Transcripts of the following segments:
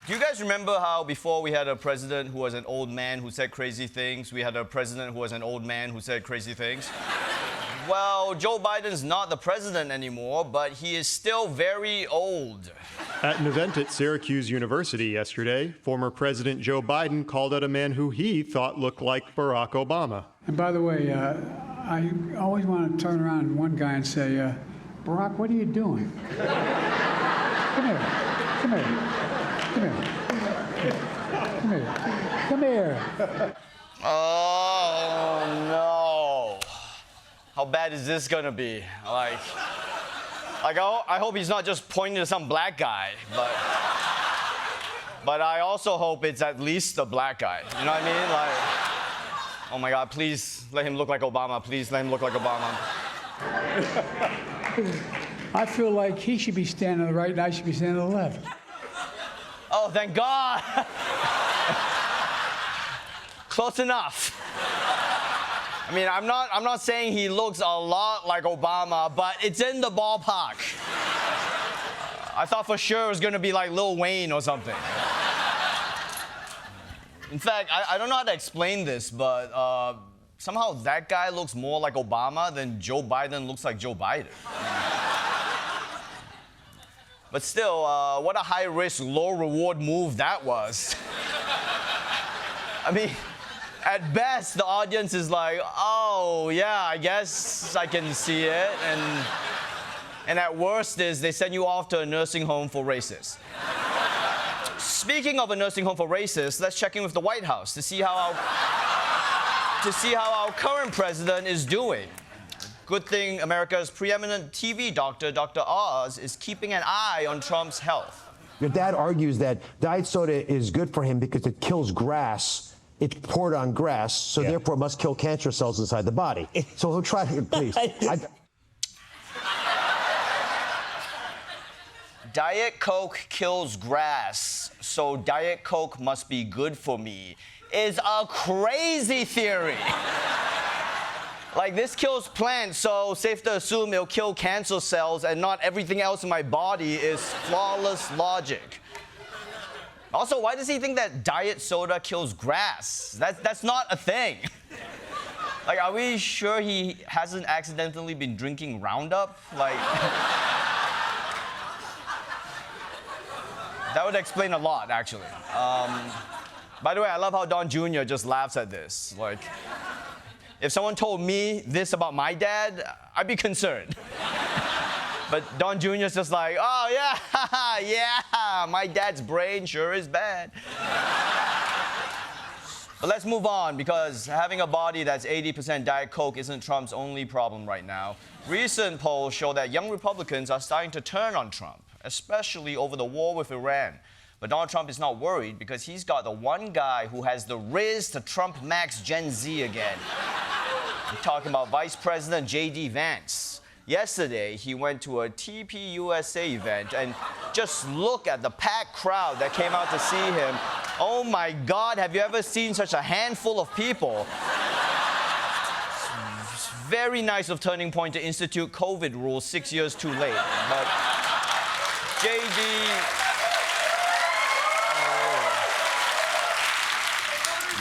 Do you guys remember how before we had a president who was an old man who said crazy things? We had a president who was an old man who said crazy things? Well, Joe Biden's not the president anymore, but he is still very old. At an event at Syracuse University yesterday, former President Joe Biden called out a man who he thought looked like Barack Obama. And by the way, I always want to turn around to one guy and say, Barack, what are you doing? Come here. Come here. Come here. Come here. Come here. Oh, no. How bad is this gonna be? I hope he's not just pointing to some black guy, but I also hope it's at least a black guy. You know what I mean? Oh my God, please let him look like Obama. Please let him look like Obama. I feel like he should be standing to the right and I should be standing to the left. Oh, thank God. Close enough. I mean, I'm not saying he looks a lot like Obama, but it's in the ballpark. I thought for sure it was gonna be like Lil Wayne or something. In fact, I don't know how to explain this, but somehow that guy looks more like Obama than Joe Biden looks like Joe Biden. But still, what a high-risk, low-reward move that was. I mean, at best, the audience is like, oh, yeah, I guess I can see it. And at worst is they send you off to a nursing home for racists. Speaking of a nursing home for racists, let's check in with the White House to see how our current president is doing. Good thing America's preeminent TV doctor, Dr. Oz, is keeping an eye on Trump's health. Your dad argues that diet soda is good for him because it kills grass. It's poured on grass, so therefore it must kill cancer cells inside the body. So he'll try to, please. Diet Coke kills grass, so Diet Coke must be good for me, is a crazy theory. Like, this kills plants, so safe to assume it'll kill cancer cells and not everything else in my body is flawless logic. Also, why does he think that diet soda kills grass? That's not a thing. Like, are we sure he hasn't accidentally been drinking Roundup? Like, that would explain a lot, actually. By the way, I love how Don Jr. just laughs at this. Like, if someone told me this about my dad, I'd be concerned. But Don Jr.'s just like, oh, yeah, yeah, my dad's brain sure is bad. But let's move on, because having a body that's 80% Diet Coke isn't Trump's only problem right now. Recent polls show that young Republicans are starting to turn on Trump, especially over the war with Iran. But Donald Trump is not worried because he's got the one guy who has the riz to Trump Max Gen Z again. I'm talking about Vice President J.D. Vance. Yesterday, he went to a TPUSA event, and just look at the packed crowd that came out to see him. Oh my God, have you ever seen such a handful of people? It's very nice of Turning Point to institute COVID rules 6 years too late.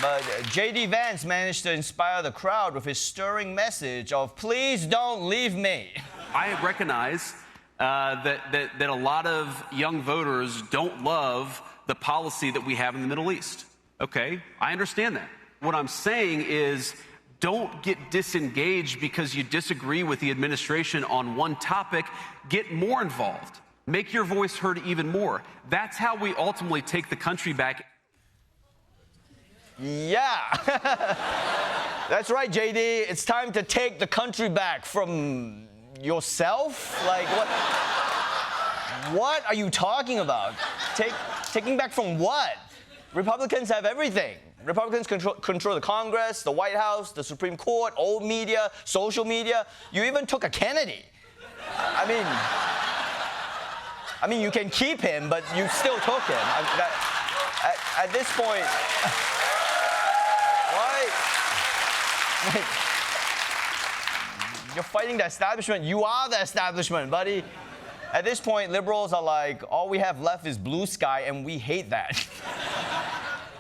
But J.D. Vance managed to inspire the crowd with his stirring message of, please don't leave me. I recognize that a lot of young voters don't love the policy that we have in the Middle East. Okay, I understand that. What I'm saying is, don't get disengaged because you disagree with the administration on one topic. Get more involved. Make your voice heard even more. That's how we ultimately take the country back. Yeah, that's right, JD. It's time to take the country back from yourself? Like, what are you talking about? Taking back from what? Republicans have everything. Republicans control the Congress, the White House, the Supreme Court, old media, social media. You even took a Kennedy. I mean, you can keep him, but you still took him. At this point... You're fighting the establishment. You are the establishment, buddy. At this point, liberals are like, all we have left is blue sky, and we hate that.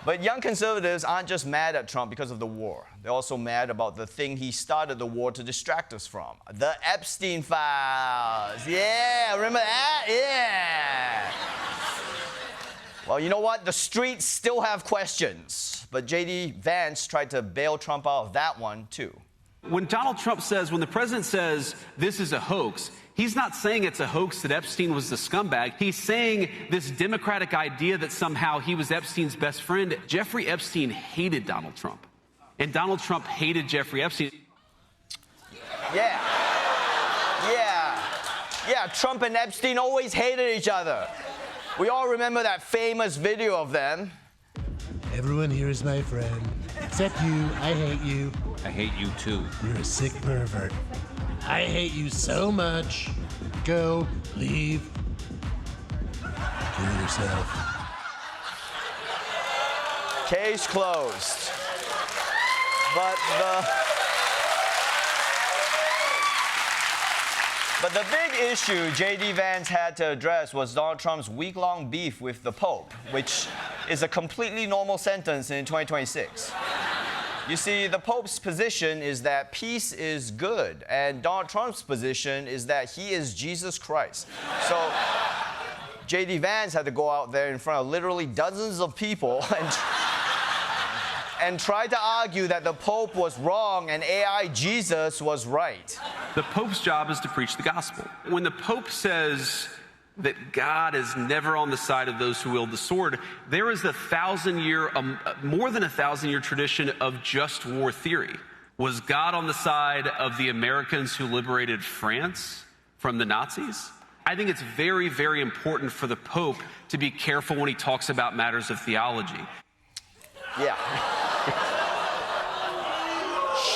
But young conservatives aren't just mad at Trump because of the war. They're also mad about the thing he started the war to distract us from. The Epstein files. Yeah, remember that? Yeah. Well, you know what? The streets still have questions. But J.D. Vance tried to bail Trump out of that one, too. When Donald Trump says, when the president says this is a hoax, he's not saying it's a hoax that Epstein was the scumbag. He's saying this democratic idea that somehow he was Epstein's best friend. Jeffrey Epstein hated Donald Trump. And Donald Trump hated Jeffrey Epstein. Yeah. Trump and Epstein always hated each other. We all remember that famous video of them. Everyone here is my friend. Except you. I hate you. I hate you too. You're a sick pervert. I hate you so much. Go, leave, kill yourself. Case closed. But the big issue J.D. Vance had to address was Donald Trump's week-long beef with the Pope, which is a completely normal sentence in 2026. You see, the Pope's position is that peace is good, and Donald Trump's position is that he is Jesus Christ. So J.D. Vance had to go out there in front of literally dozens of people and try to argue that the Pope was wrong and AI Jesus was right. The Pope's job is to preach the gospel. When the Pope says that God is never on the side of those who wield the sword, there is more than a 1,000-year tradition of just war theory. Was God on the side of the Americans who liberated France from the Nazis? I think it's very, very important for the Pope to be careful when he talks about matters of theology. Yeah.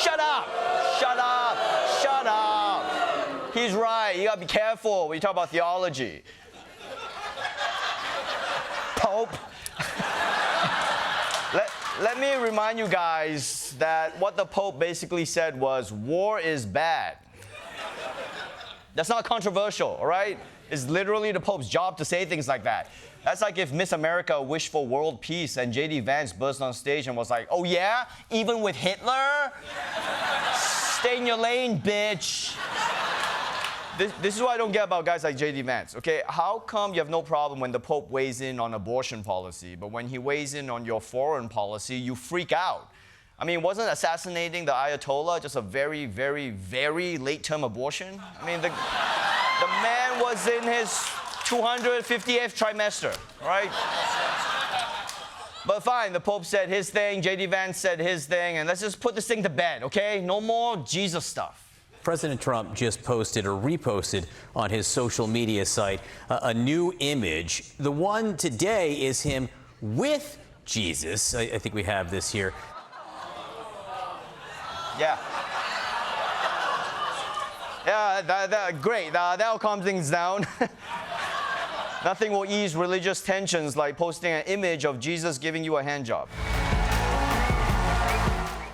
Shut up! He's right. You gotta be careful when you talk about theology. Pope. Let me remind you guys that what the Pope basically said was, war is bad. That's not controversial, all right? It's literally the Pope's job to say things like that. That's like if Miss America wished for world peace and J.D. Vance burst on stage and was like, oh yeah? Even with Hitler? Stay in your lane, bitch. This is what I don't get about guys like J.D. Vance, okay? How come you have no problem when the Pope weighs in on abortion policy, but when he weighs in on your foreign policy, you freak out? I mean, wasn't assassinating the Ayatollah just a very, very, very late-term abortion? I mean, the man was in his 258th trimester, right? But fine, the Pope said his thing, J.D. Vance said his thing, and let's just put this thing to bed, okay? No more Jesus stuff. President Trump just posted or reposted on his social media site a new image. The one today is him with Jesus. I think we have this here. Yeah. Yeah, great. That'll calm things down. Nothing will ease religious tensions like posting an image of Jesus giving you a handjob.